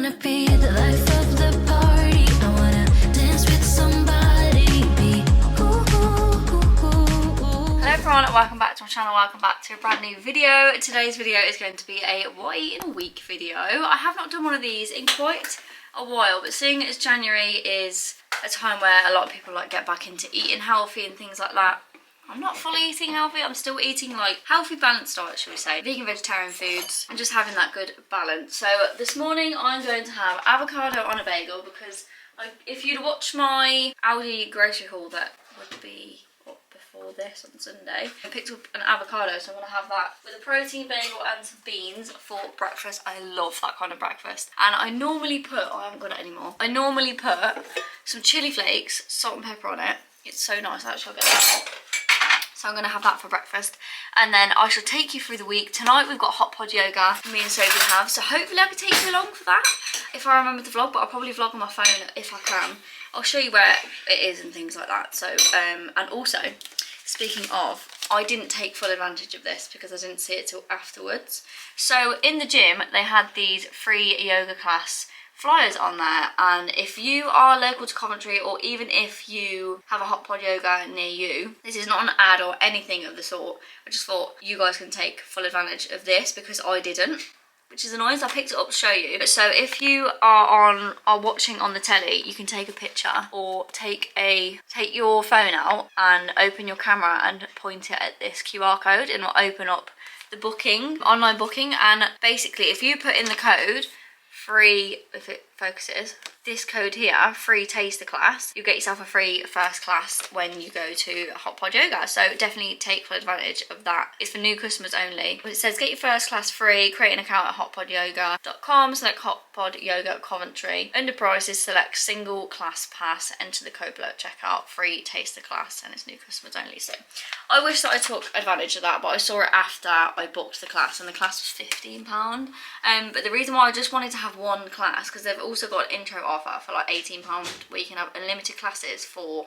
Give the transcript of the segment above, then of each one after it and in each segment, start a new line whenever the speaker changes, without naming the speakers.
wanna be the life of the party. I wanna dance with somebody.
Hello everyone and welcome back to my channel, welcome back to a brand new video. Today's video is going to be a what I eat in a week video. I have not done one of these in quite a while, but seeing as January is a time where a lot of people like get back into eating healthy and things like that, I'm not fully eating healthy. I'm still eating like healthy balanced diet, shall we say, vegan vegetarian foods, and just having that good balance. So this morning I'm going to have avocado on a bagel because if you'd watched my Aldi grocery haul that would be up before this on Sunday, I picked up an avocado, so I'm going to have that with a protein bagel and some beans for breakfast. I love that kind of breakfast. And I normally put, I haven't got it anymore, I normally put some chili flakes, salt and pepper on it. It's so nice. Actually, I'll get that out. So I'm going to have that for breakfast, and then I shall take you through the week. Tonight we've got hot pod yoga me and Sophie have, so hopefully I can take you along for that if I remember to vlog, but I'll probably vlog on my phone if I can. I'll show you where it is and things like that. So and also, speaking of, I didn't take full advantage of this because I didn't see it till afterwards. So in the gym they had these free yoga class flyers on there, and if you are local to Coventry, or even if you have a hot pod yoga near you, this is not an ad or anything of the sort. I just thought you guys can take full advantage of this because I didn't, which is annoying. So I picked it up to show you. So if you are watching on the telly, you can take a picture or take your phone out and open your camera and point it at this QR code, and it'll open up the booking, online booking. And basically if you put in the code free, if it focuses, this code here, free taster class, you get yourself a free first class when you go to hot pod yoga. So definitely take full advantage of that. It's for new customers only. But it says get your first class free, create an account at hotpodyoga.com, select hot pod yoga Coventry, under prices select single class pass, enter the code below at checkout, free taster class, and it's new customers only. So I wish that I took advantage of that, but I saw it after I booked the class, and the class was £15. But the reason why I just wanted to have one class, because they've also got an intro offer for like £18 where you can have unlimited classes for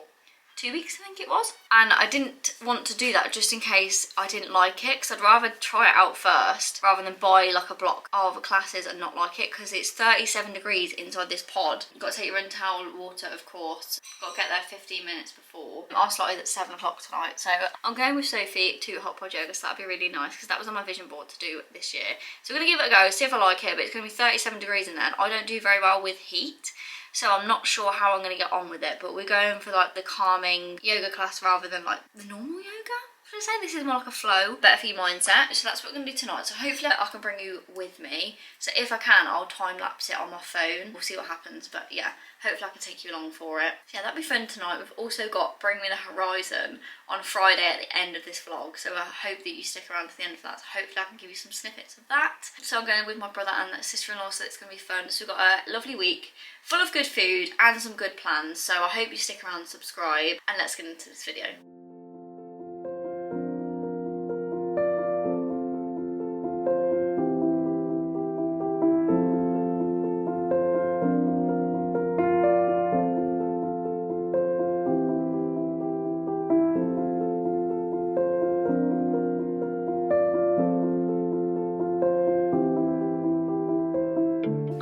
2 weeks, I think it was. And I didn't want to do that just in case I didn't like it, because I'd rather try it out first rather than buy like a block of classes and not like it, because it's 37 degrees inside this pod. You've got to take your own towel, water of course. Got to get there 15 minutes before. Our slot is at 7 o'clock tonight, so I'm going with Sophie to hot pod yoga, so that'd be really nice because that was on my vision board to do this year. So we're going to give it a go, see if I like it, but it's going to be 37 degrees in there, and I don't do very well with heat. So I'm not sure how I'm going to get on with it, but we're going for like the calming yoga class rather than like the normal yoga. Should I say this is more like a flow, better for your mindset. So that's what we're going to do tonight. So hopefully I can bring you with me. So if I can, I'll time lapse it on my phone. We'll see what happens, but yeah, hopefully I can take you along for it. So yeah, that'll be fun tonight. We've also got Bring Me the Horizon on Friday at the end of this vlog, so I hope that you stick around to the end of that. So hopefully I can give you some snippets of that. So I'm going with my brother and sister-in-law, so it's going to be fun. So we've got a lovely week full of good food and some good plans. So I hope you stick around and subscribe, and let's get into this video.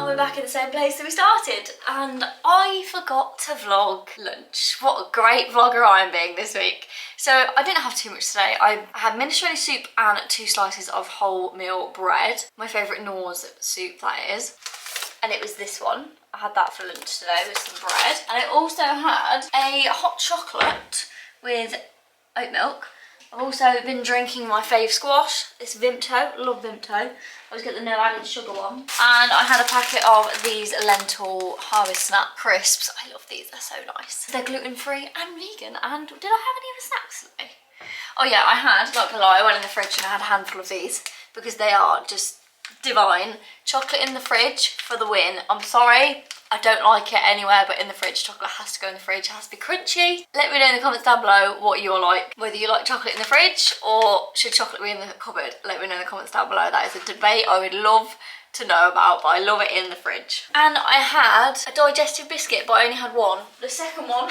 We're back in the same place that we started, and I forgot to vlog lunch. What a great vlogger I am being this week. So I didn't have too much today. I had minestrone soup and 2 slices of wholemeal bread. My favourite Norse soup, that is. And it was this one. I had that for lunch today with some bread. And I also had a hot chocolate with oat milk. I've also been drinking my fave squash, this Vimto, love Vimto. I always get the no added sugar one. And I had a packet of these lentil harvest snap crisps. I love these, they're so nice. They're gluten-free and vegan. And did I have any other snacks today? Oh yeah, I had, not gonna lie, I went in the fridge and I had a handful of these because they are just divine. Chocolate in the fridge for the win. I'm sorry, I don't like it anywhere but in the fridge. Chocolate has to go in the fridge, it has to be crunchy. Let me know in the comments down below what you're like. Whether you like chocolate in the fridge or should chocolate be in the cupboard. Let me know in the comments down below. That is a debate I would love to know about, but I love it in the fridge. And I had a digestive biscuit, but I only had one. The second one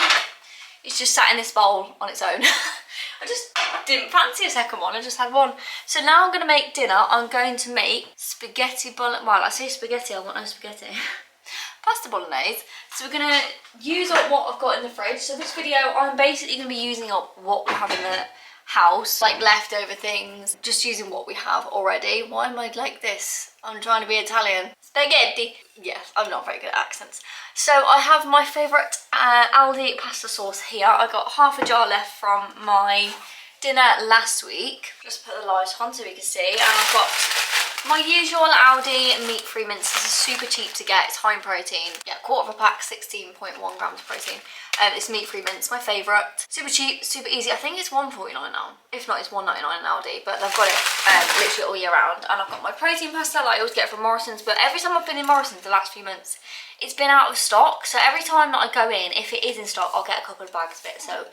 is just sat in this bowl on its own. I just didn't fancy a second one, I just had one. So now I'm going to make dinner. I'm going to make spaghetti bolognese. Well, I say spaghetti, I want no spaghetti. pasta bolognese. So we're gonna use up what I've got in the fridge. So this video, I'm basically gonna be using up what we have in the house, like leftover things, just using what we have already. Why am I like this? I'm trying to be Italian. Spaghetti. Yes, I'm not very good at accents. So I have my favourite Aldi pasta sauce here. I got half a jar left from my dinner last week. Just put the light on so we can see. And I've got my usual Aldi meat-free mince. This is super cheap to get. It's high in protein. Yeah, quarter of a pack, 16.1 grams of protein. It's meat-free mince, my favourite. Super cheap, super easy. I think it's £1.49 now. If not, it's £1.99 in Aldi. But they've got it literally all year round. And I've got my protein pasta like I always get from Morrison's. But every time I've been in Morrison's the last few months, it's been out of stock. So every time that I go in, if it is in stock, I'll get a couple of bags of it. So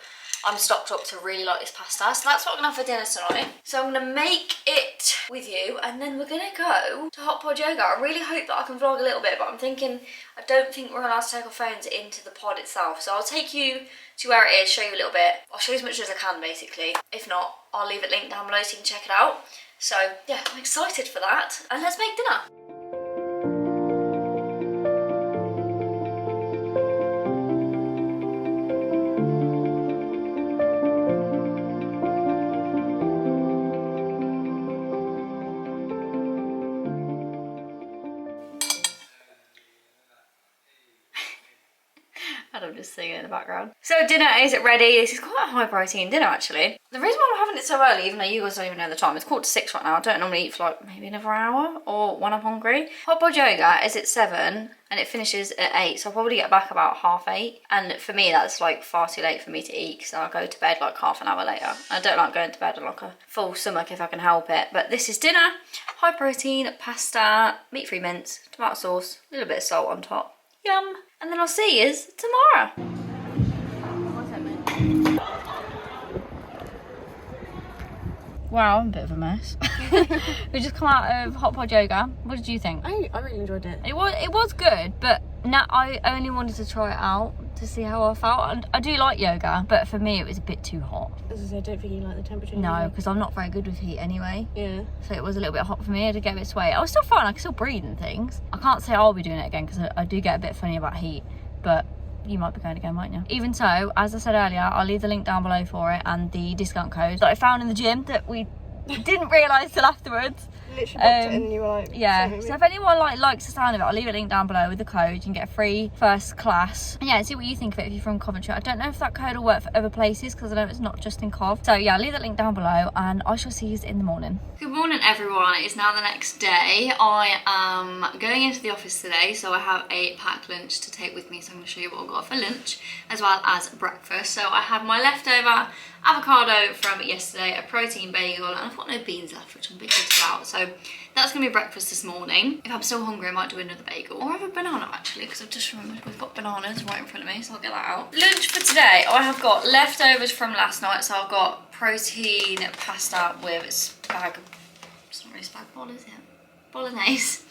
I'm stocked up to really like this pasta. So that's what I'm gonna have for dinner tonight. So I'm gonna make it with you and then we're gonna go to Hot Pod Yoga. I really hope that I can vlog a little bit, but I'm thinking, I don't think we're allowed to take our phones into the pod itself. So I'll take you to where it is, show you a little bit. I'll show you as much as I can basically. If not, I'll leave it linked down below so you can check it out. So yeah, I'm excited for that. And let's make dinner. I'm just singing in the background. So dinner is ready. This is quite a high protein dinner actually. The reason why I'm having it so early, even though you guys don't even know the time, it's 5:45 right now. I don't normally eat for like maybe another hour or when I'm hungry. Hot Pod Yoga is at 7 and it finishes at 8, so I'll probably get back about 8:30. And for me that's like far too late for me to eat because I'll go to bed like half an hour later. I don't like going to bed on like a full stomach if I can help it. But this is dinner. High protein, pasta, meat-free mince, tomato sauce, a little bit of salt on top. Yum. And then I'll see you tomorrow. Wow, I'm a bit of a mess. We just come out of Hot Pod Yoga. What did you think?
I really enjoyed it.
It was good, but now I only wanted to try it out to see how I felt. And I do like yoga, but for me it was a bit too hot.
As I said, I don't think you like the temperature.
No, because I'm not very good with heat anyway.
Yeah.
So it was a little bit hot for me. I did get a bit sweaty. I was still fine. I could still breathe and things. I can't say I'll be doing it again because I do get a bit funny about heat, but you might be going again, mightn't you? Even so, as I said earlier, I'll leave the link down below for it and the discount code that I found in the gym that we didn't realise till afterwards.
Literally popped it in and you were like,
yeah, so if anyone likes the sound of it, I'll leave a link down below with the code. You can get a free first class. And yeah, see what you think of it if you're from Coventry. I don't know if that code will work for other places because I know it's not just in Cov. So yeah, I'll leave that link down below and I shall see you in the morning. Good morning everyone, it's now the next day. I am going into the office today, so I have a packed lunch to take with me, so I'm going to show you what I've got for lunch as well as breakfast. So I have my leftover avocado from yesterday, a protein bagel, and I've got no beans left, which I'm a bit good about. So that's going to be breakfast this morning. If I'm still hungry, I might do another bagel. Or have a banana, actually, because I've just remembered we've got bananas right in front of me, so I'll get that out. Lunch for today, I have got leftovers from last night. So I've got protein pasta with spag... It's not really spag bol, is it? Bolognese.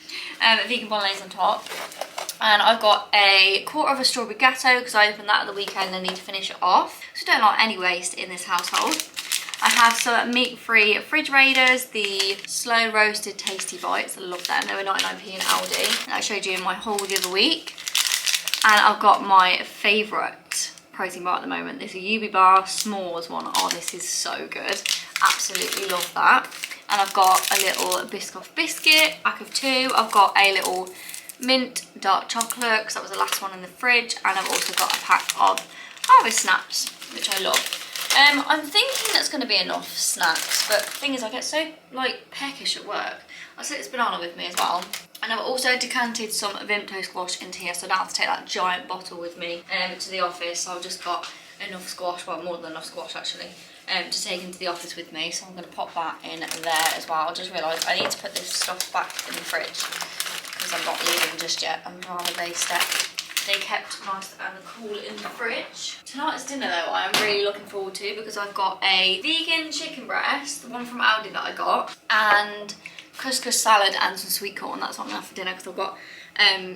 Vegan bolognese on top. And I've got a quarter of a strawberry gatto because I opened that at the weekend and I need to finish it off. So I don't like any waste in this household. I have some meat-free fridge raiders, the slow roasted tasty bites. I love them. They were 99p in Aldi. That I showed you in my haul the other week. And I've got my favourite protein bar at the moment. This is a UB bar s'mores one. Oh, this is so good. Absolutely love that. And I've got a little Biscoff biscuit, pack of 2. I've got a little mint dark chocolate because that was the last one in the fridge. And I've also got a pack of Harvest Snaps, which I love. I'm thinking that's going to be enough snacks, but the thing is I get so like peckish at work. I'll take this banana with me as well. And I've also decanted some Vimto squash into here, so I don't have to take that giant bottle with me to the office. So I've just got enough squash, well more than enough squash actually, to take into the office with me. So I'm going to pop that in there as well. I just realised I need to put this stuff back in the fridge because I'm not leaving just yet. I'm rather they kept nice and cool in the fridge. Tonight's dinner though I am really looking forward to because I've got a vegan chicken breast, the one from Aldi that I got, and couscous salad and some sweet corn. That's what I'm gonna have for dinner because I've got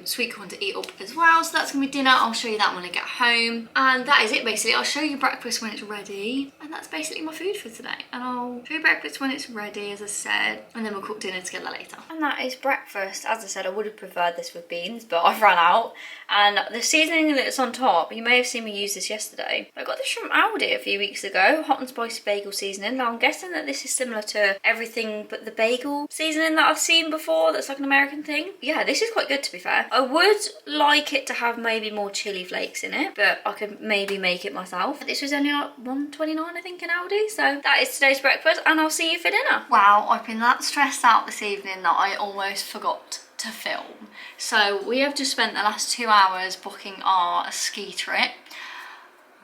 sweet corn to eat up as well. So that's gonna be dinner. I'll show you that when I get home. And that is it basically. I'll show you breakfast when it's ready. And that's basically my food for today. And I'll show you breakfast when it's ready, as I said. And then we'll cook dinner together later. And that is breakfast. As I said, I would have preferred this with beans, but I've run out. And the seasoning that's on top, you may have seen me use this yesterday. I got this from Aldi a few weeks ago. Hot and spicy bagel seasoning. Now I'm guessing that this is similar to everything but the bagel seasoning that I've seen before. That's like an American thing. Yeah, this is quite good to be fair. I would like it to have maybe more chili flakes in it, but I could maybe make it myself. This was only like $1.29 I think in Aldi. So that is today's breakfast and I'll see you for dinner. Wow, I've been that stressed out this evening that I almost forgot to film. So we have just spent the last 2 hours booking our ski trip.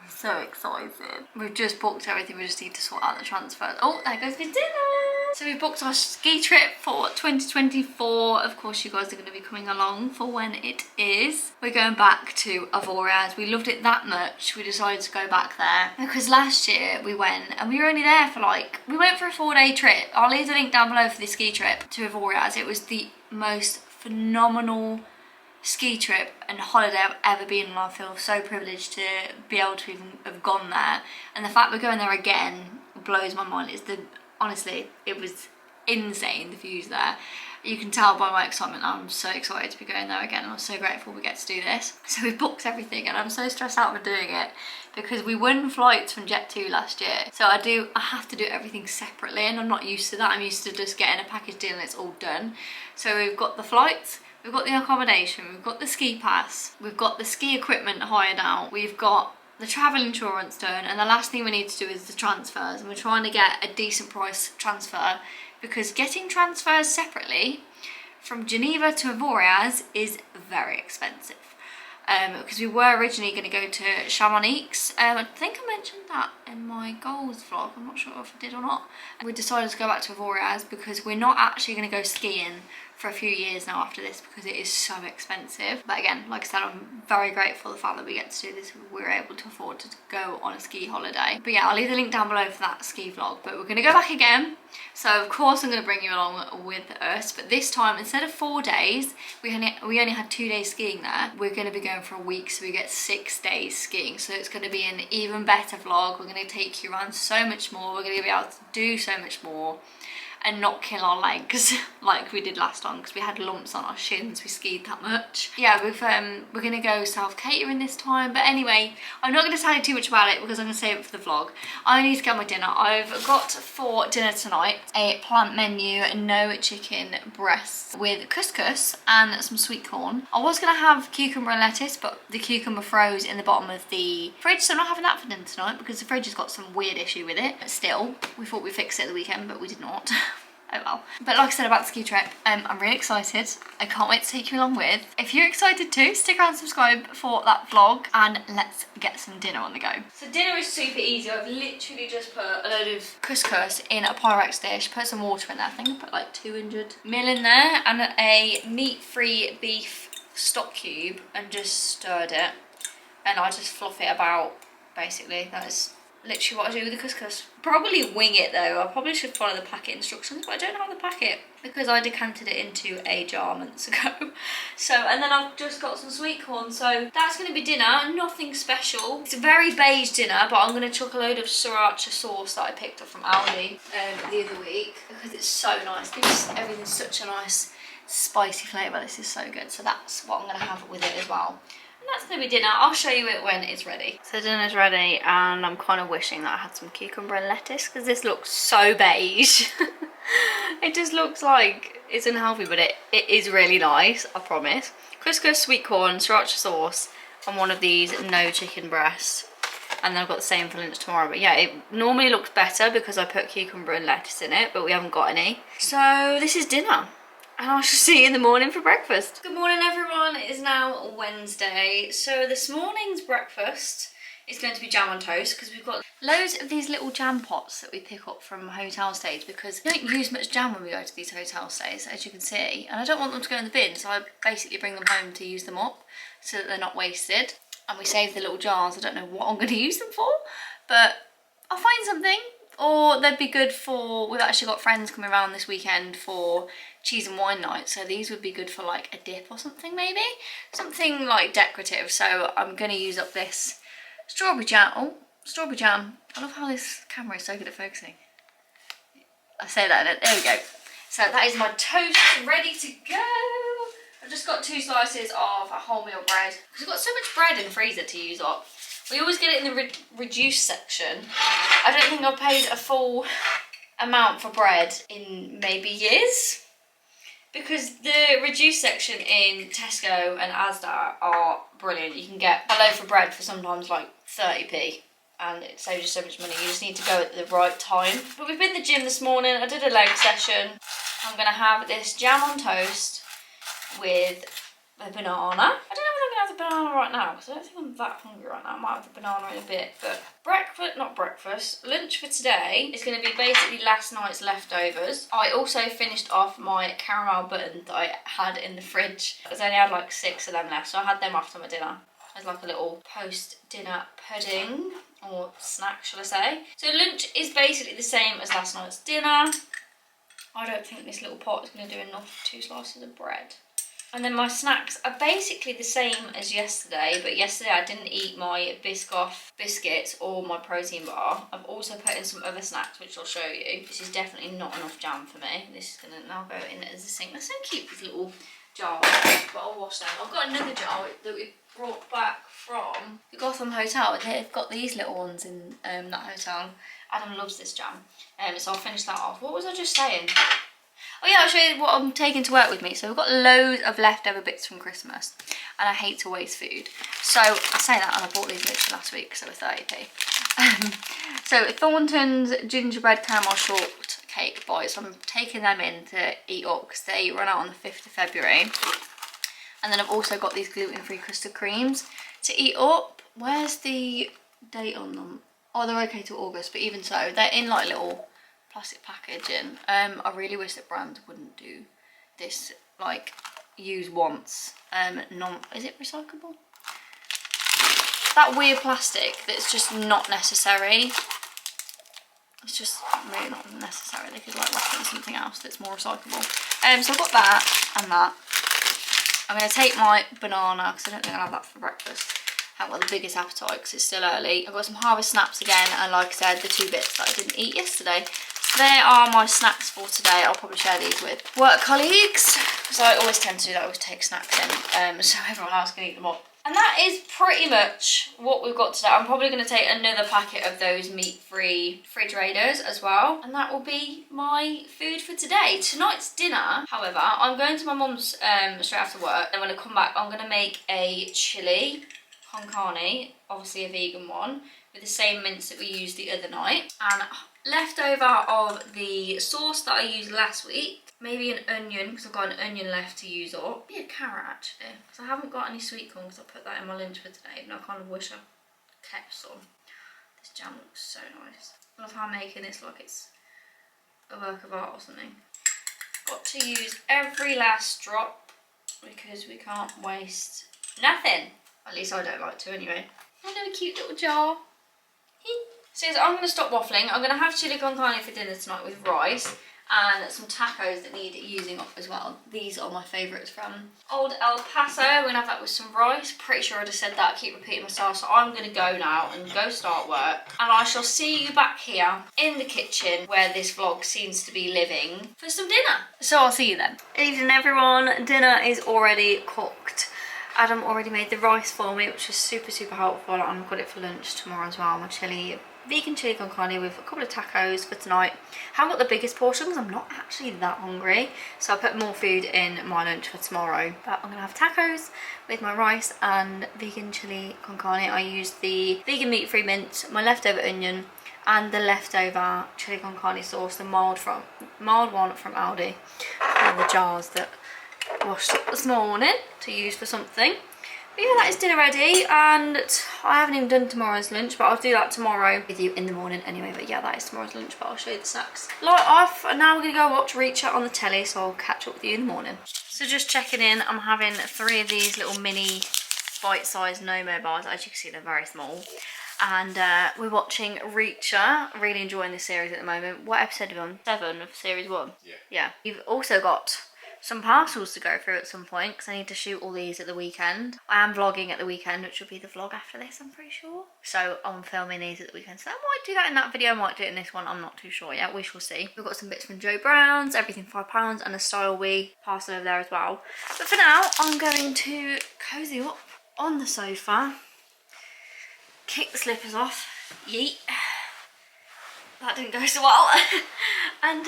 I'm so excited. We've just booked everything, we just need to sort out the transfers. Oh, there goes the dinner. So we booked our ski trip for 2024. Of course you guys are going to be coming along for when it is. We're going back to VEGANUARY. We loved it that much we decided to go back there because last year we went and we were only there for we went for a 4-day trip. I'll leave the link down below for the ski trip to VEGANUARY. It was the most phenomenal ski trip and holiday I've ever been on. I feel so privileged to be able to even have gone there, and the fact we're going there again blows my mind. Honestly, it was insane, the views there. You can tell by my excitement. I'm so excited to be going there again. I'm so grateful we get to do this. So we've booked everything and I'm so stressed out for doing it because we won flights from Jet2 last year. So I have to do everything separately and I'm not used to that. I'm used to just getting a package deal and it's all done. So we've got the flights, we've got the accommodation, we've got the ski pass, we've got the ski equipment hired out, we've got the travel insurance done, and the last thing we need to do is the transfers, and we're trying to get a decent price transfer because getting transfers separately from Geneva to VEGANUARY is very expensive. Because we were originally going to go to Chamonix. I think I mentioned that in my goals vlog. I'm not sure if I did or not. We decided to go back to VEGANUARY because we're not actually going to go skiing for a few years now after this because it is so expensive. But again, like I said, I'm very grateful for the fact that we get to do this. We were able to afford to go on a ski holiday. But yeah, I'll leave the link down below for that ski vlog. But we're going to go back again. So of course I'm going to bring you along with us. But this time, instead of 4 days, we only had 2 days skiing there. We're going to be going for a week, so we get 6 days skiing. So it's going to be an even better vlog. We're going to take you around so much more. We're going to be able to do so much more and not kill our legs like we did last time because we had lumps on our shins. We skied that much. Yeah, we're gonna go self-catering this time. But anyway, I'm not gonna tell you too much about it because I'm gonna save it for the vlog. I need to get my dinner. I've got for dinner tonight a plant menu, no chicken breasts with couscous and some sweet corn. I was gonna have cucumber and lettuce, but the cucumber froze in the bottom of the fridge, so I'm not having that for dinner tonight because the fridge has got some weird issue with it. But still, we thought we'd fix it at the weekend, but we did not. Oh well. But like I said about the ski trip, I'm really excited. I can't wait to take you along with. If you're excited too, stick around and subscribe for that vlog and let's get some dinner on the go. So dinner is super easy. I've literally just put a load of couscous in a Pyrex dish, put some water in there. I think I put like 200 ml in there and a meat-free beef stock cube and just stirred it. And I just fluff it about, basically. That is literally what I do with the couscous. Probably wing it though. I probably should follow the packet instructions, but I don't have the packet because I decanted it into a jar months ago. So, and then I've just got some sweet corn. So that's going to be dinner. Nothing special. It's a very beige dinner, but I'm going to chuck a load of sriracha sauce that I picked up from Aldi the other week because it's so nice. It gives everything such a nice spicy flavour. This is so good. So that's what I'm going to have with it as well. And that's going to be dinner. I'll show you it when it's ready. So dinner's ready and I'm kind of wishing that I had some cucumber and lettuce because this looks so beige. It just looks like it's unhealthy, but it is really nice, I promise. Couscous, sweet corn, sriracha sauce and one of these no chicken breasts. And then I've got the same for lunch tomorrow. But yeah, it normally looks better because I put cucumber and lettuce in it, but we haven't got any. So this is dinner. And I shall see you in the morning for breakfast. Good morning everyone, it is now Wednesday. So this morning's breakfast is going to be jam on toast because we've got loads of these little jam pots that we pick up from hotel stays because we don't use much jam when we go to these hotel stays, as you can see. And I don't want them to go in the bin, so I basically bring them home to use them up so that they're not wasted. And we save the little jars. I don't know what I'm going to use them for, but I'll find something. Or they'd be good for, we've actually got friends coming around this weekend for cheese and wine night, so these would be good for like a dip or something maybe. Something like decorative, so I'm going to use up this strawberry jam. Oh, strawberry jam. I love how this camera is so good at focusing. I say that in it, there we go. So that is my toast ready to go. I've just got 2 slices of wholemeal bread, because we've got so much bread in the freezer to use up. We always get it in the reduced section. I don't think I've paid a full amount for bread in maybe years, because the reduced section in Tesco and Asda are brilliant. You can get a loaf of bread for sometimes like 30p, and it saves you so much money. You just need to go at the right time. But we've been to the gym this morning. I did a leg session. I'm going to have this jam on toast with a banana. I don't know if I'm going to have the banana right now, because I don't think I'm that hungry right now. I might have the banana in a bit. But lunch for today is going to be basically last night's leftovers. I also finished off my caramel buttons that I had in the fridge, because I only had like 6 of them left, so I had them after my dinner as like a little post-dinner pudding, or snack shall I say. So lunch is basically the same as last night's dinner. I don't think this little pot is going to do enough 2 slices of bread. And then my snacks are basically the same as yesterday, but yesterday I didn't eat my Biscoff biscuits or my protein bar. I've also put in some other snacks, which I'll show you. This is definitely not enough jam for me. This is going to now go in as a sink. They're so cute, these little jars, but I'll wash them. I've got another jar that we brought back from the Gotham Hotel. They've got these little ones in that hotel. Adam loves this jam, so I'll finish that off. What was I just saying? Oh yeah, I'll show you what I'm taking to work with me. So we've got loads of leftover bits from Christmas, and I hate to waste food. So I say that, and I bought these literally last week, so they're 30p. So Thornton's gingerbread caramel shortcake bites. I'm taking them in to eat up, because they run out on the 5th of February. And then I've also got these gluten-free custard creams to eat up. Where's the date on them? Oh, they're okay till August, but even so, they're in like little plastic packaging. I really wish that brands wouldn't do this, like, use once. Is it recyclable? That weird plastic that's just not necessary. It's just really not necessary. They could like wrap it in something else that's more recyclable. So I've got that and that. I'm going to take my banana, because I don't think I'll have that for breakfast. I haven't got the biggest appetite because it's still early. I've got some Harvest Snaps again, and like I said, the 2 bits that I didn't eat yesterday. They are my snacks for today. I'll probably share these with work colleagues, because I always tend to do that. I always take snacks in, so everyone else can eat them up. And that is pretty much what we've got today. I'm probably going to take another packet of those meat-free refrigerators as well, and that will be my food for today. Tonight's dinner, however, I'm going to my mum's straight after work, and when I come back, I'm going to make a chili con carne, obviously a vegan one, with the same mince that we used the other night, and leftover of the sauce that I used last week. Maybe an onion, because I've got an onion left to use up. Maybe a carrot actually, because I haven't got any sweet corn, because I put that in my lunch for today, and I kind of wish I kept some. This jam looks so nice. I love how I'm making this like it's a work of art or something. Got to use every last drop, because we can't waste nothing. At least I don't like to anyway. Another cute little jar. So I'm going to stop waffling. I'm going to have chili con carne for dinner tonight with rice, and some tacos that need using up as well. These are my favourites from Old El Paso. We're going to have that with some rice. Pretty sure I just said that. I keep repeating myself. So I'm going to go now and go start work. And I shall see you back here in the kitchen, where this vlog seems to be living, for some dinner. So I'll see you then. Evening everyone. Dinner is already cooked. Adam already made the rice for me, which was super, super helpful. I've got it for lunch tomorrow as well. My vegan chili con carne with a couple of tacos for tonight. I haven't got the biggest portion because I'm not actually that hungry, so I'll put more food in my lunch for tomorrow. But I'm going to have tacos with my rice and vegan chili con carne. I used the vegan meat-free mince, my leftover onion, and the leftover chili con carne sauce, the mild one from Aldi, and the jars that washed up this morning to use for something. But yeah, that is dinner ready, and I haven't even done tomorrow's lunch, but I'll do that tomorrow with you in the morning anyway. But yeah, that is tomorrow's lunch, but I'll show you the snacks. Light off, and now we're going to go watch Reach Out on the telly, so I'll catch up with you in the morning. So just checking in, I'm having 3 of these little mini bite-sized no-mo bars. As you can see, they're very small. and we're watching Reacher. Really enjoying this series at the moment. What episode are we on? 7 of series 1? Yeah. You've also got some parcels to go through at some point because I need to shoot all these at the weekend. I am vlogging at the weekend, which will be the vlog after this, I'm pretty sure. So I'm filming these at the weekend. So I might do that in that video, I might do it in this one, I'm not too sure yet. We shall see. We've got some bits from Joe Brown's, everything £5, and a Style We parcel over there as well. But for now, I'm going to cozy up on the sofa, kick the slippers off, yeet. That didn't go so well. And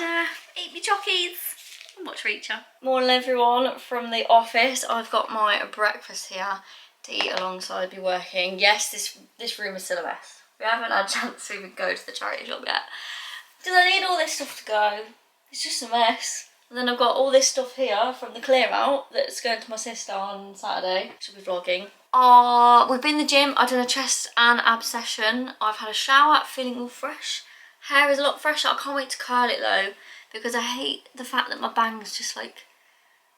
eat me chockies. And watch Reacher. Morning everyone from the office. I've got my breakfast here to eat alongside me working. Yes, this room is still a mess. We haven't had a chance to even go to the charity shop yet. Because I need all this stuff to go. It's just a mess. And then I've got all this stuff here from the clear out that's going to my sister on Saturday. She'll be vlogging. We've been to the gym. I've done a chest and abs session. I've had a shower, feeling all fresh. Hair is a lot fresher. I can't wait to curl it though, because I hate the fact that my bangs just like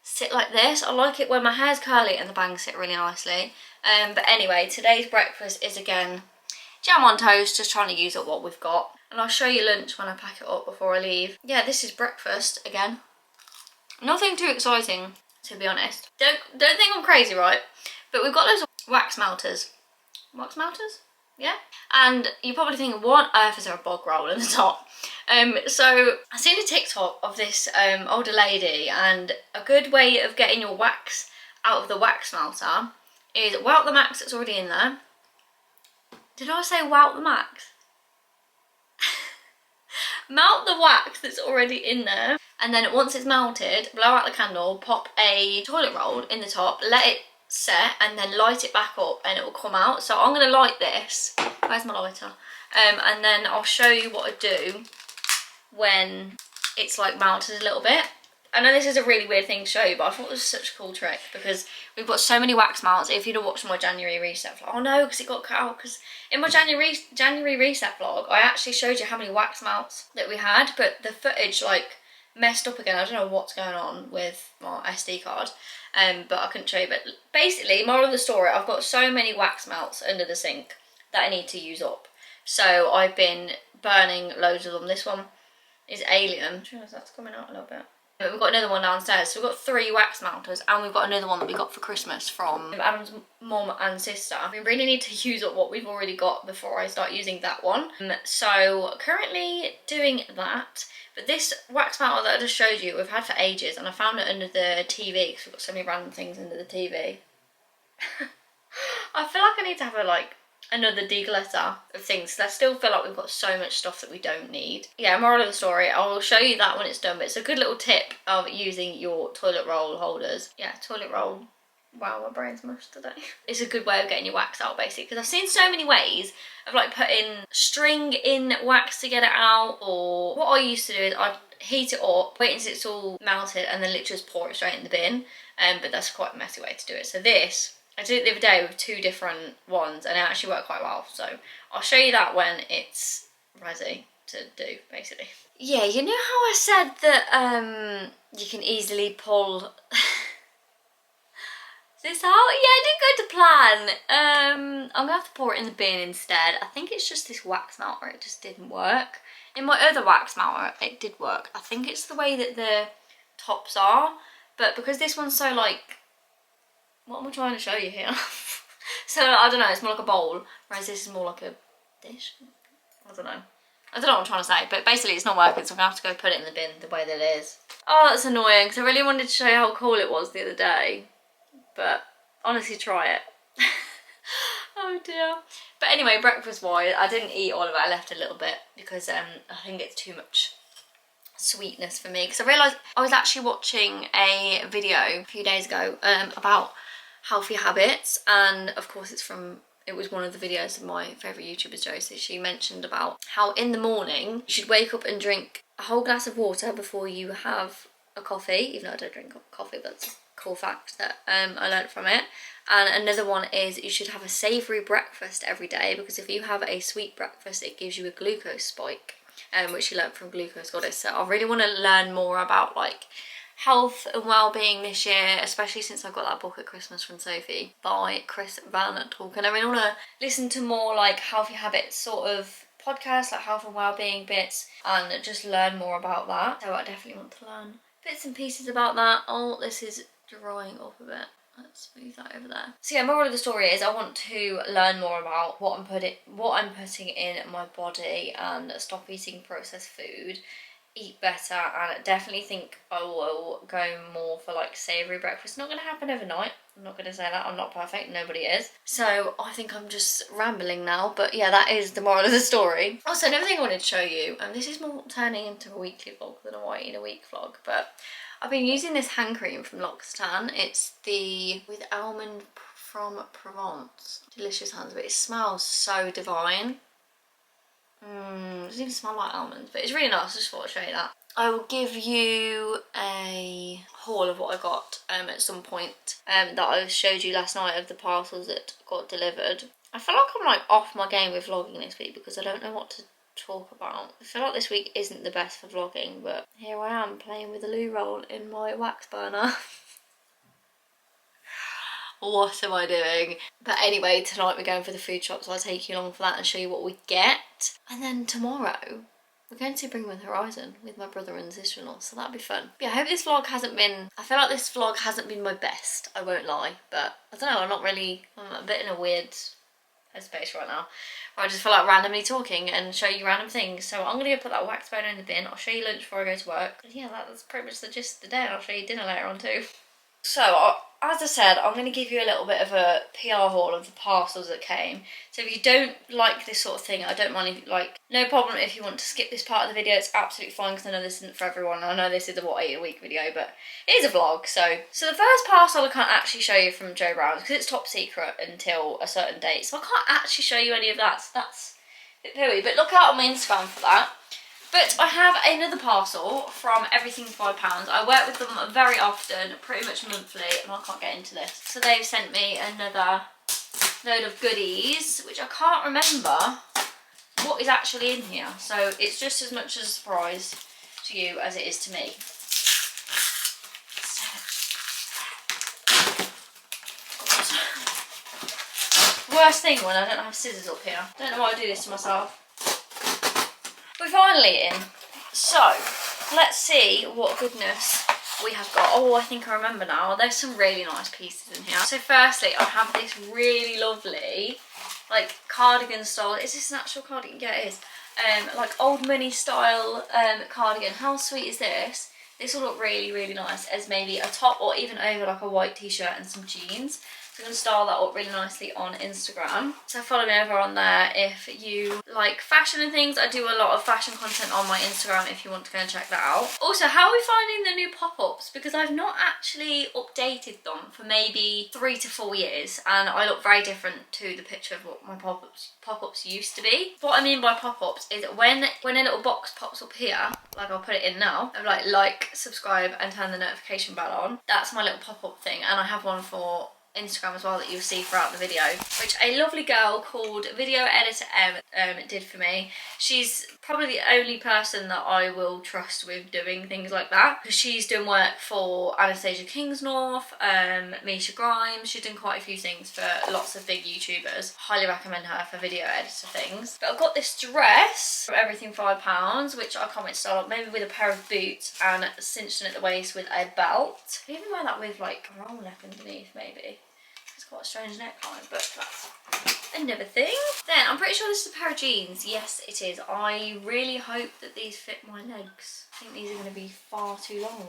sit like this. I like it when my hair's curly and the bangs sit really nicely. But anyway, today's breakfast is again jam on toast, just trying to use up what we've got. And I'll show you lunch when I pack it up before I leave. Yeah, this is breakfast again. Nothing too exciting, to be honest. Don't think I'm crazy, right? But we've got loads of wax melters. Wax melters? Yeah. And you're probably thinking, what on earth is there a bog roll in the top? So I seen a TikTok of this older lady, and a good way of getting your wax out of the wax melter is wout the max that's already in there. Did I say wout the max? Melt the wax that's already in there, and then once it's melted, blow out the candle, pop a toilet roll in the top, let it set, and then light it back up and it will come out. So I'm going to light this. Where's my lighter? And then I'll show you what I do when it's like melted a little bit. I know this is a really weird thing to show you, but I thought it was such a cool trick because we've got so many wax melts. If you'd have watched my January reset vlog, oh no, because it got cut out, because in my January reset vlog I actually showed you how many wax melts that we had, but the footage like messed up again. I don't know what's going on with my SD card, but I couldn't show you. But basically, moral of the story, I've got so many wax melts under the sink that I need to use up. So I've been burning loads of them. This one is Alien. I'm sure that's coming out a little bit. But we've got another one downstairs. So we've got 3 wax melters, and we've got another one that we got for Christmas from Adam's mum and sister. We really need to use up what we've already got before I start using that one. So currently doing that. But this wax melter that I just showed you, we've had for ages, and I found it under the TV because we've got so many random things under the TV. I feel like I need to have another declutter of things, because I still feel like we've got so much stuff that we don't need. Yeah, moral of the story, I will show you that when it's done, but it's a good little tip of using your toilet roll holders. Yeah, toilet roll. Wow, my brain's mushed today. It's a good way of getting your wax out, basically, because I've seen so many ways of like putting string in wax to get it out, or what I used to do is I'd heat it up, wait until it's all melted, and then literally just pour it straight in the bin. But that's quite a messy way to do it. So this, I did it the other day with 2 different ones, and it actually worked quite well. So I'll show you that when it's ready to do, basically. Yeah, you know how I said that you can easily pull this out? Yeah, I didn't go to plan. I'm gonna have to pour it in the bin instead. I think it's just this wax melter, it just didn't work. In my other wax melter, it did work. I think it's the way that the tops are, but because this one's so like, what am I trying to show you here? So I don't know, it's more like a bowl, whereas this is more like a dish. I don't know what I'm trying to say, but basically it's not working, so I'm gonna have to go put it in the bin the way that it is. Oh, that's annoying, because I really wanted to show you how cool it was the other day, but honestly, try it. Oh dear. But anyway, breakfast wise, I didn't eat all of it, I left a little bit because I think it's too much sweetness for me, because I realised I was actually watching a video a few days ago about healthy habits, and of course it was one of the videos of my favourite YouTuber, Josie. She mentioned about how in the morning you should wake up and drink a whole glass of water before you have a coffee, even though I don't drink coffee, but it's a cool fact that I learned from it. And another one is you should have a savoury breakfast every day, because if you have a sweet breakfast it gives you a glucose spike, which she learned from Glucose Goddess. So I really want to learn more about like health and well-being this year, especially since I got that book at Christmas from Sophie by Chris Van Talk, and I really want to listen to more like healthy habits sort of podcasts, like health and well-being bits, and just learn more about that. So I definitely want to learn bits and pieces about that. Oh, this is drying off a bit. Let's move that over there. So yeah, moral of the story is I want to learn more about what I'm putting in my body and stop eating processed food, eat better, and definitely think I will go more for like savoury breakfast. Not going to happen overnight. I'm not going to say that. I'm not perfect. Nobody is. So I think I'm just rambling now. But yeah, that is the moral of the story. Also, another thing I wanted to show you, and this is more turning into a weekly vlog than a white in a week vlog, but I've been using this hand cream from L'Occitane. It's the with almond from Provence. Delicious hands, but it smells so divine. It doesn't even smell like almonds, but it's really nice. I just thought I'd show you that. I will give you a haul of what I got at some point that I showed you last night of the parcels that got delivered. I feel like I'm like off my game with vlogging this week because I don't know what to talk about. I feel like this week isn't the best for vlogging, but here I am playing with a loo roll in my wax burner. What am I doing? But anyway, tonight we're going for the food shop, so I'll take you along for that and show you what we get. And then tomorrow we're going to Bring With Horizon with my brother and sister-in-law, so that'll be fun. But yeah, I hope this vlog hasn't been, I feel like this vlog hasn't been my best, I won't lie, but I don't know, I'm a bit in a weird headspace right now, where I just feel like randomly talking and show you random things. So I'm gonna go put that wax burner in the bin. I'll show you lunch before I go to work. And yeah, that's pretty much the gist of the day, and I'll show you dinner later on too. So, as I said, I'm going to give you a little bit of a PR haul of the parcels that came. So if you don't like this sort of thing, I don't mind if you like, no problem if you want to skip this part of the video. It's absolutely fine because I know this isn't for everyone. I know this is a what I eat a week video, but it is a vlog. So the first parcel I can't actually show you from Joe Brown's because it's top secret until a certain date. So I can't actually show you any of that. So that's a bit pooey, but look out on my Instagram for that. But I have another parcel from Everything £5. I work with them very often, pretty much monthly, and I can't get into this. So they've sent me another load of goodies, which I can't remember what is actually in here. So it's just as much as a surprise to you as it is to me. Worst thing when I don't have scissors up here. Don't know why I do this to myself. We're finally in, so let's see what goodness we have got. Oh, I think I remember now. There's some really nice pieces in here. So firstly, I have this really lovely, like, cardigan style. Is this an actual cardigan? Yeah, it is. Like old money style cardigan. How sweet is this? This will look really, really nice as maybe a top or even over like a white t-shirt and some jeans. I'm going to style that up really nicely on Instagram. So follow me over on there if you like fashion and things. I do a lot of fashion content on my Instagram if you want to go and check that out. Also, how are we finding the new pop-ups? Because I've not actually updated them for maybe 3 to 4 years, and I look very different to the picture of what my pop-ups used to be. What I mean by pop-ups is when a little box pops up here, like I'll put it in now, of like, subscribe and turn the notification bell on. That's my little pop-up thing, and I have one for Instagram as well that you'll see throughout the video, which a lovely girl called Video Editor M did for me. She's probably the only person that I will trust with doing things like that, because she's done work for Anastasia Kingsnorth, Misha Grimes. She's done quite a few things for lots of big YouTubers. Highly recommend her for video editor things. But I've got this dress from Everything £5, which I can't wait to style up, maybe with a pair of boots and cinched in at the waist with a belt. I even wear that with like a roll neck underneath maybe. It's quite a strange neckline, but that's another thing. Then I'm pretty sure this is a pair of jeans. Yes, it is. I really hope that these fit my legs. I think these are going to be far too long.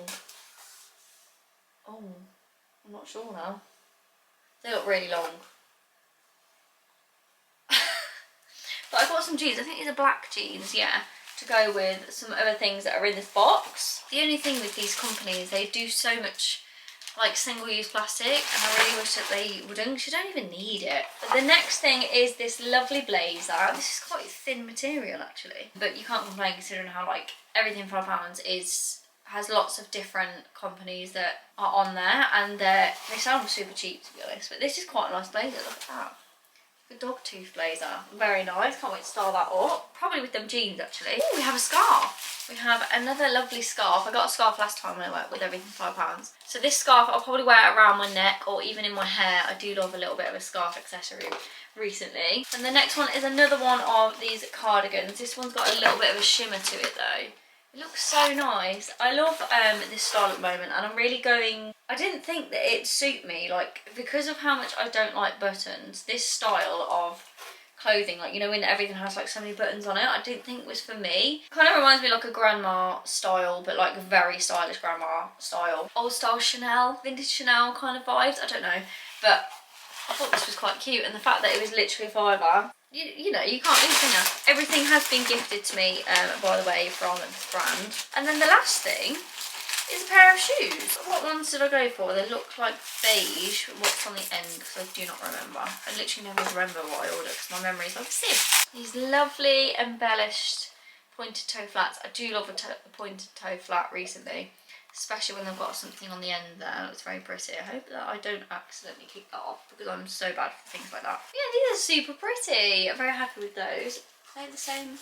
Oh, I'm not sure now. They look really long. But I've got some jeans. I think these are black jeans, yeah, to go with some other things that are in this box. The only thing with these companies, they do so much like single-use plastic, and I really wish that they wouldn't, because you don't even need it. But the next thing is this lovely blazer. This is quite thin material actually, but you can't complain considering how like Everything £5 has lots of different companies that are on there, and they sound super cheap to be honest, but this is quite a nice blazer. Look at that. The dog tooth blazer. Very nice. Can't wait to style that up. Probably with them jeans actually. Ooh, we have a scarf. We have another lovely scarf. I got a scarf last time when I worked with Everything £5. So this scarf I'll probably wear it around my neck or even in my hair. I do love a little bit of a scarf accessory recently. And the next one is another one of these cardigans. This one's got a little bit of a shimmer to it though. It looks so nice. I love this style at the moment, and I'm really going... I didn't think that it'd suit me, like, because of how much I don't like buttons, this style of clothing, like, you know, when everything has like so many buttons on it, I didn't think was for me. Kind of reminds me like a grandma style, but like very stylish grandma style. Old style Chanel, vintage Chanel kind of vibes, I don't know. But I thought this was quite cute, and the fact that it was literally £5, you know, you can't lose dinner. Everything has been gifted to me, by the way, from this brand. And then the last thing is a pair of shoes. What ones did I go for? They look like beige. What's on the end? Because I do not remember. I literally never remember what I ordered because my memory is like a sieve. These lovely embellished pointed toe flats. I do love a pointed toe flat recently, especially when they've got something on the end there. It's very pretty. I hope that I don't accidentally keep that off because I'm so bad for things like that. Yeah, these are super pretty. I'm very happy with those. Are they the same?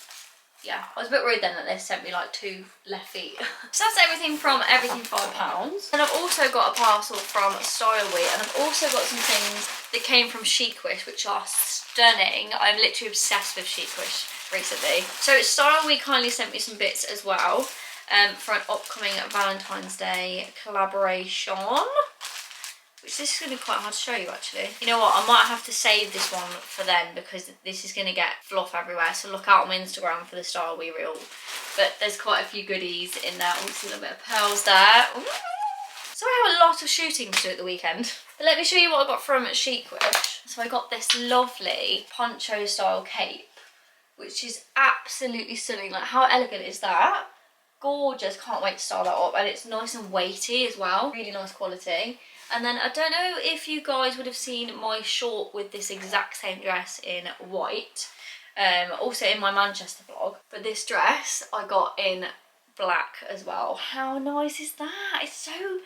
Yeah, I was a bit worried then that they sent me like 2 left feet. So that's everything from Everything £5. And I've also got a parcel from Style Week, and I've also got some things that came from Chic Wish, which are stunning. I'm literally obsessed with Chic Wish recently. So Style Week kindly sent me some bits as well. For an upcoming Valentine's Day collaboration, which this is going to be quite hard to show you actually. You know what, I might have to save this one for then because this is going to get fluff everywhere, so look out on my Instagram for the Style We Reel. But there's quite a few goodies in there. Also a little bit of pearls there. Ooh. So I have a lot of shooting to do at the weekend. But let me show you what I got from Chic Wish. So I got this lovely poncho style cape, which is absolutely stunning. Like, how elegant is that? Gorgeous, can't wait to style that up, and it's nice and weighty as well, really nice quality. And then I don't know if you guys would have seen my short with this exact same dress in white, also in my Manchester vlog, but this dress I got in black as well. How nice is that? It's so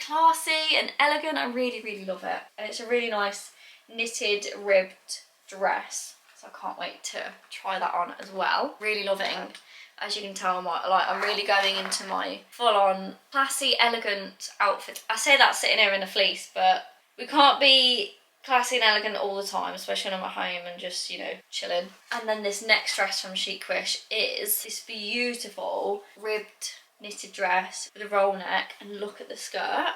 classy and elegant. I really love it, and it's a really nice knitted ribbed dress, so I can't wait to try that on as well. Really loving. As you can tell, I'm really going into my full-on classy, elegant outfit. I say that sitting here in a fleece, but we can't be classy and elegant all the time, especially when I'm at home and just, you know, chilling. And then this next dress from Chic Wish is this beautiful ribbed knitted dress with a roll neck, and look at the skirt.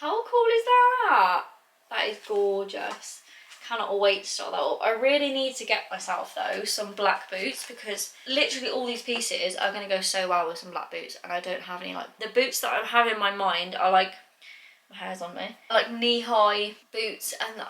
How cool is that? That is gorgeous. Cannot wait to start that up. I really need to get myself though some black boots, because literally all these pieces are going to go so well with some black boots, and I don't have any. Like, the boots that I have in my mind are like, my hair's on me, like knee-high boots and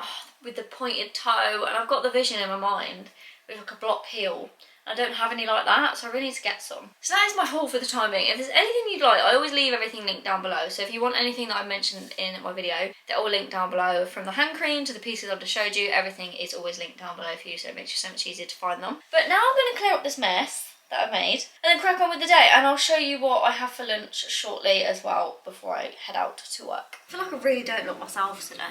with the pointed toe, and I've got the vision in my mind with like a block heel. I don't have any like that, so I really need to get some. So that is my haul for the time being. If there's anything you'd like, I always leave everything linked down below. So if you want anything that I mentioned in my video, they're all linked down below. From the hand cream to the pieces I've just showed you, everything is always linked down below for you, so it makes it so much easier to find them. But now I'm going to clear up this mess that I've made and then crack on with the day, and I'll show you what I have for lunch shortly as well before I head out to work. I feel like I really don't look myself today.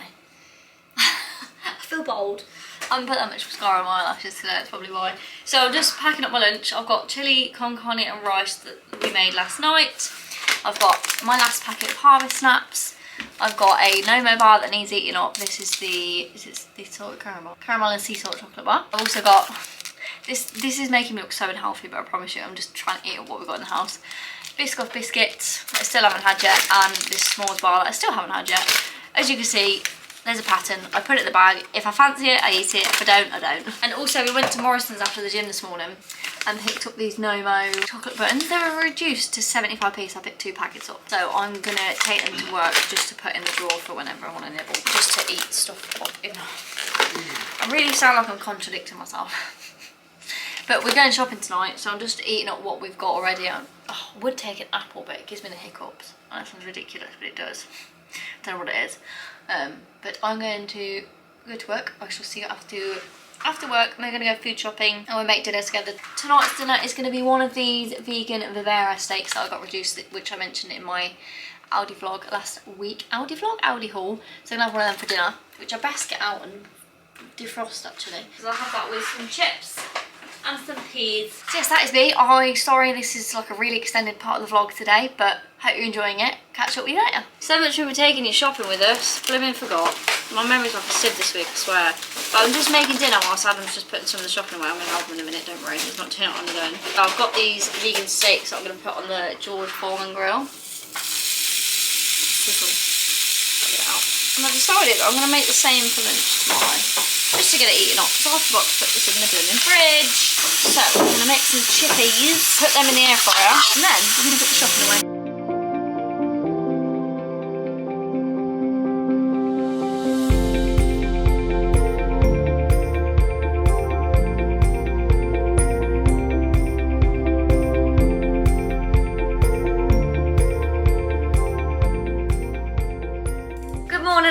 I feel bold. I haven't put that much mascara on my eyelashes today, that's probably why. So I'm just packing up my lunch. I've got chili con carne and rice that we made last night. I've got my last packet of Harvest Snaps. I've got a No-Mo bar that needs eating up. This is the salted caramel and sea salt chocolate bar. I've also got this is making me look so unhealthy, but I promise you I'm just trying to eat up what we've got in the house. Biscoff biscuits that I still haven't had yet, and this s'mores bar that I still haven't had yet. As you can see, there's a pattern. I put it in the bag. If I fancy it, I eat it. If I don't, I don't. And also, we went to Morrison's after the gym this morning and picked up these No-Mo chocolate buttons. They were reduced to 75p, so I picked 2 packets up. So I'm going to take them to work just to put in the drawer for whenever I want to nibble. Just to eat stuff up, you know. I really sound like I'm contradicting myself. But we're going shopping tonight, so I'm just eating up what we've got already. I would take an apple, but it gives me the hiccups. That sounds ridiculous, but it does. Don't know what it is. But I'm going to go to work. I shall see you after work. We're going to go food shopping and we'll make dinner together. Tonight's dinner is going to be one of these vegan Vivera steaks that I got reduced, which I mentioned in my Aldi vlog last week. Aldi haul. So I'm going to have one of them for dinner, which I best get out and defrost actually, because I have that with some chips and some peas. So yes, that is me. Sorry this is like a really extended part of the vlog today, but hope you're enjoying it. Catch up with you later. So much we were taking you shopping with us. Blooming forgot. My memory's like a sieve this week, I swear. But I'm just making dinner whilst Adam's just putting some of the shopping away. I'm going to help him in a minute, don't worry. He's not turning it on his own. I've got these vegan steaks that I'm going to put on the George Foreman grill. Get it out. And I've decided I'm going to make the same for lunch tomorrow. Just to get it eaten up, because I forgot to put this in the blooming fridge. So I'm going to make some chippies, put them in the air fryer, and then we're going to put the shopping away.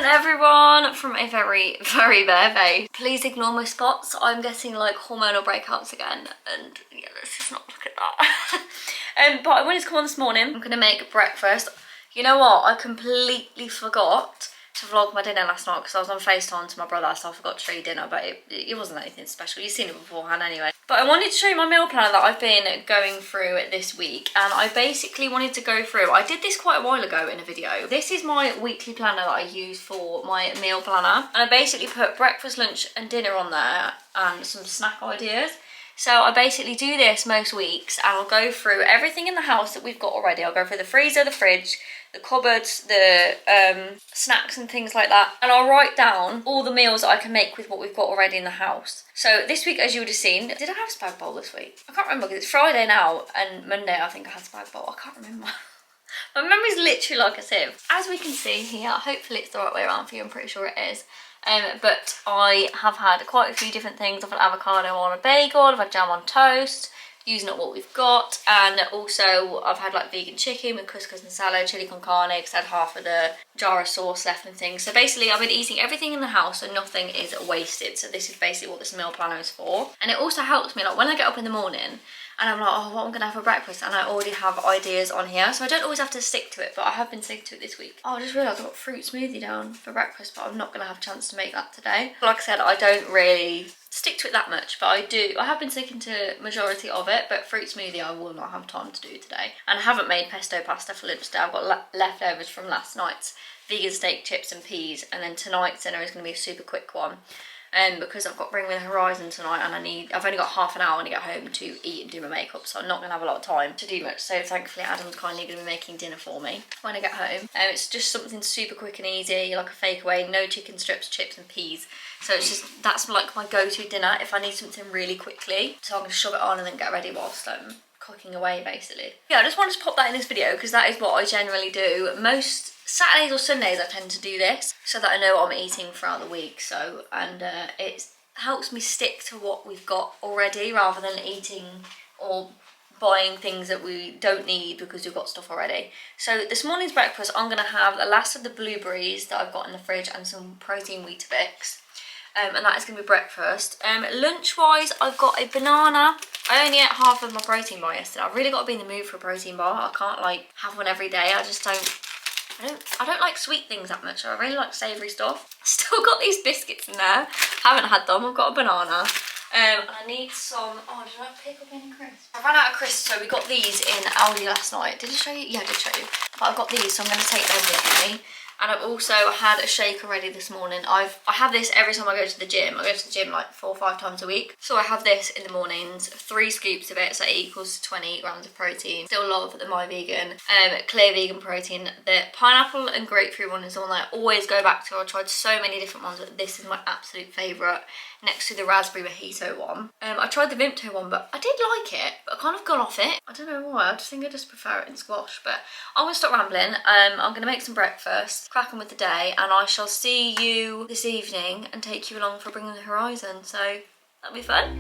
Everyone from a very bare face. Please ignore my spots. I'm getting like hormonal breakouts again, and yeah, let's just not look at that. But I wanted to come on this morning. I'm gonna make breakfast. You know what? I completely forgot to vlog my dinner last night because I was on FaceTime to my brother, so I forgot to show you dinner, but it wasn't anything special. You've seen it beforehand anyway. But I wanted to show you my meal planner that I've been going through this week, and I basically wanted to go through, I did this quite a while ago in a video. This is my weekly planner that I use for my meal planner, and I basically put breakfast, lunch and dinner on there and some snack ideas. So I basically do this most weeks, and I'll go through everything in the house that we've got already. I'll go through the freezer, the fridge, the cupboards, the snacks and things like that, and I'll write down all the meals that I can make with what we've got already in the house. So this week, as you would have seen, did I have spag bowl this week? I can't remember, because it's Friday now, and Monday I think I had spag bowl. I can't remember. My memory's literally like a sieve. As we can see here, hopefully it's the right way around for you, I'm pretty sure it is. But I have had quite a few different things. I've had avocado on a bagel, I've had jam on toast, using up what we've got, and also I've had like vegan chicken with couscous and salad, chili con carne, because I had half of the jar of sauce left and things. So basically I've been eating everything in the house and nothing is wasted. So this is basically what this meal planner is for. And it also helps me, like when I get up in the morning and I'm like, oh, what I'm gonna have for breakfast, and I already have ideas on here, so I don't always have to stick to it, but I have been sticking to it this week. Oh, I just realised I've got fruit smoothie down for breakfast, but I'm not gonna have a chance to make that today. Like I said, I don't really stick to it that much, but I have been sticking to majority of it, but fruit smoothie I will not have time to do today. And I haven't made pesto pasta for lunch today. I've got leftovers from last night's vegan steak, chips and peas, and then tonight's dinner is going to be a super quick one. Because I've got Bring Me the Horizon tonight, and I've only got half an hour when I get home to eat and do my makeup, so I'm not going to have a lot of time to do much. So thankfully Adam's kindly going to be making dinner for me when I get home. It's just something super quick and easy, like a fake away, no chicken strips, chips and peas. So it's just, that's like my go-to dinner if I need something really quickly. So I'm going to shove it on and then get ready whilst I'm cooking away basically. Yeah, I just wanted to pop that in this video because that is what I generally do. Most Saturdays or Sundays I tend to do this so that I know what I'm eating throughout the week. So, and it helps me stick to what we've got already rather than eating or buying things that we don't need because we've got stuff already. So this morning's breakfast, I'm going to have the last of the blueberries that I've got in the fridge and some protein Weetabix. And that is going to be breakfast. Lunch wise, I've got a banana. I only ate half of my protein bar yesterday. I've really got to be in the mood for a protein bar. I can't like have one every day. I don't like sweet things that much. I really like savoury stuff. Still got these biscuits in there. Haven't had them. I've got a banana. And I need some, oh, did I pick up any crisps? I ran out of crisps, so we got these in Aldi last night. Did I show you? Yeah, I did show you. But I've got these, so I'm going to take them with me. And I've also had a shake already this morning. I have this every time I go to the gym. I go to the gym like 4 or 5 times a week. So I have this in the mornings, 3 scoops of it, so it equals 20 grams of protein. Still love the My Vegan, clear vegan protein. The pineapple and grapefruit one is the one that I always go back to. I've tried so many different ones, but this is my absolute favourite, next to the raspberry mojito one. I tried the VINTED one, but I did like it, but I kind of gone off it. I don't know why, I just think I just prefer it in squash. But I'm going to stop rambling. I'm going to make some breakfast, crack on with the day, and I shall see you this evening and take you along for Bring Me the Horizon, so that'll be fun.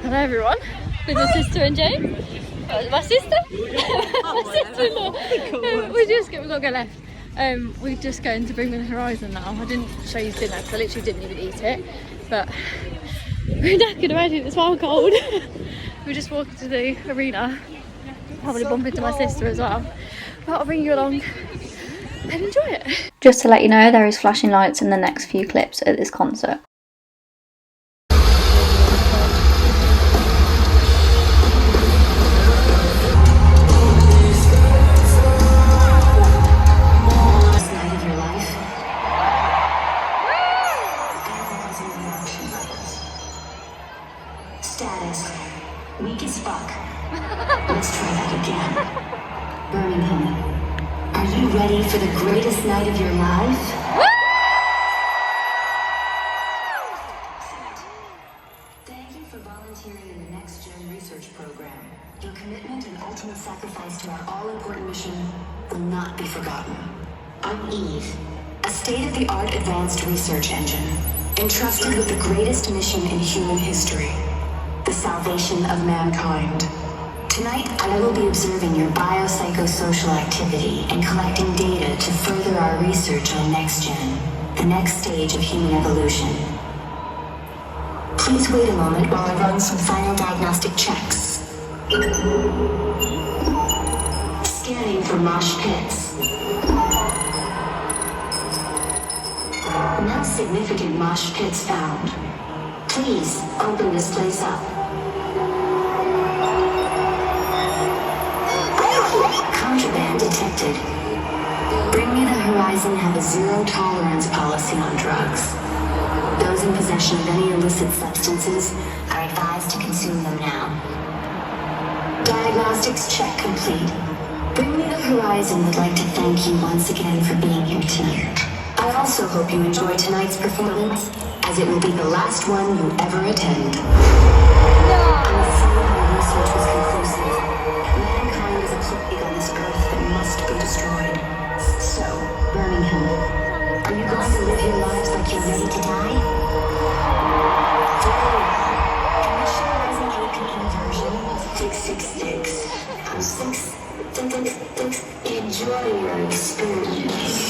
Hello everyone, with my sister and James. My sister? My sister-in-law. We've got to go left. We're just going to Bring Me the Horizon now. I didn't show you dinner because I literally didn't even eat it, but we're knackered already. It's well cold. We're just walking to the arena. Probably bump into my sister as well, but I'll bring you along and enjoy it.
Just to let you know, there is flashing lights in the next few clips at this concert.
Status. Weak as fuck. Let's try that again. Birmingham, are you ready for the greatest night of your life? Thank you for volunteering in the Next Gen research program. Your commitment and ultimate sacrifice to our all-important mission will not be forgotten. I'm Eve, a state-of-the-art advanced research engine, entrusted with the greatest mission in human history. The salvation of mankind. Tonight, I will be observing your biopsychosocial activity and collecting data to further our research on NextGen, the next stage of human evolution. Please wait a moment while I run some final diagnostic checks. Scanning for mosh pits. No significant mosh pits found. Please open this place up. Contraband detected. Bring Me the Horizon have a zero-tolerance policy on drugs. Those in possession of any illicit substances are advised to consume them now. Diagnostics check complete. Bring Me the Horizon would like to thank you once again for being here tonight. I also hope you enjoy tonight's performance, as it will be the last one you ever attend. I'm afraid my research was conclusive. Mankind is a plague on this earth that must be destroyed. So, Birmingham, are you going to live your lives like you're ready to die? Very well. Initializing APE version 666. I'm 666. Enjoy your experience.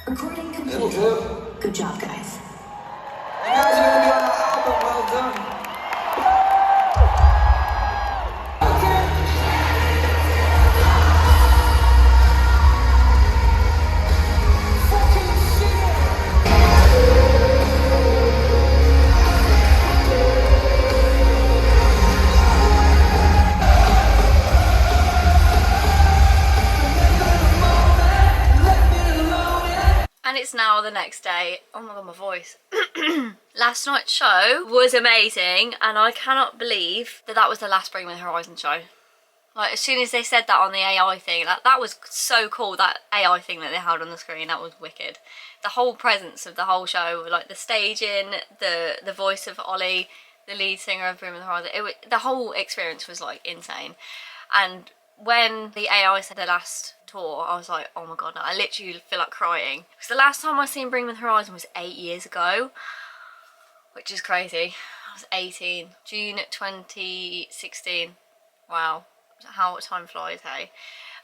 Recording complete. Good job, guys.
You guys are gonna be on the album, well done.
And it's now the next day. Oh my god, my voice. Last night's show was amazing, and I cannot believe that that was the last Bring Me the Horizon show. Like, as soon as they said that on the AI thing, that was so cool, that AI thing that they had on the screen, that was wicked. The whole presence of the whole show, like the staging, the voice of Ollie, the lead singer of Bring Me the Horizon, the whole experience was like insane. And when the AI said the last tour, I was like, oh my god, no, I literally feel like crying. Because the last time I seen Bring Me the Horizon was 8 years ago, which is crazy. I was 18, June 2016. Wow, how time flies, hey.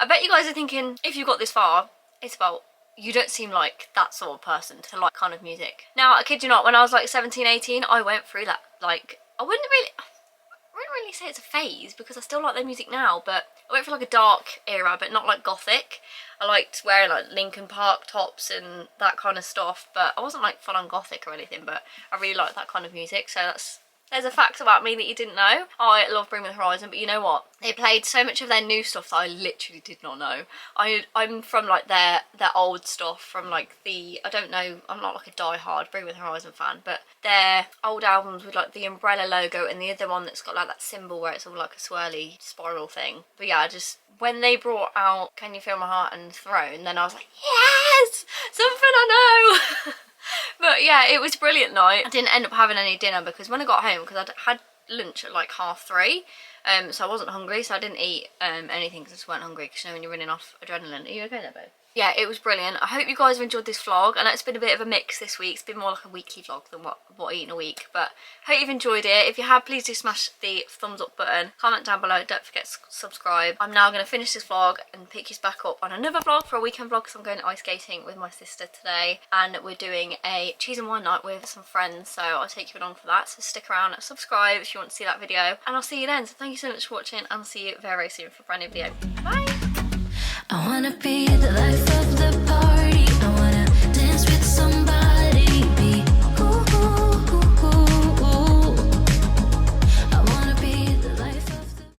I bet you guys are thinking, if you got this far, Isabel, you don't seem like that sort of person to like kind of music. Now, I kid you not, when I was like 17, 18, I went through that. Like, I wouldn't really say it's a phase, because I still like their music now, but I went for like a dark era, but not like gothic. I liked wearing like Linkin Park tops and that kind of stuff, but I wasn't like full on gothic or anything, but I really liked that kind of music, so that's There's a fact about me that you didn't know. I love Bring Me the Horizon, but you know what? They played so much of their new stuff that I literally did not know. I'm from like their old stuff, from like the, I don't know, I'm not like a die-hard Bring Me the Horizon fan, but their old albums with like the umbrella logo and the other one that's got like that symbol where it's all like a swirly spiral thing. But yeah, just when they brought out Can You Feel My Heart and Throne, then I was like, yes! Something I know! But yeah, it was a brilliant night. I didn't end up having any dinner because when I got home, because I'd had lunch at like 3:30, so I wasn't hungry, so I didn't eat anything because I just weren't hungry, because you know when you're running off adrenaline. Are you okay there, babe? Yeah, it was brilliant. I hope you guys have enjoyed this vlog. I know it's been a bit of a mix this week. It's been more like a weekly vlog than what I eat in a week. But I hope you've enjoyed it. If you have, please do smash the thumbs up button. Comment down below. Don't forget to subscribe. I'm now going to finish this vlog and pick you back up on another vlog for a weekend vlog, because I'm going ice skating with my sister today. And we're doing a cheese and wine night with some friends. So I'll take you along for that. So stick around and subscribe if you want to see that video. And I'll see you then. So thank you so much for watching. And I'll see you very, very soon for a brand new video. Bye!
I wanna be the life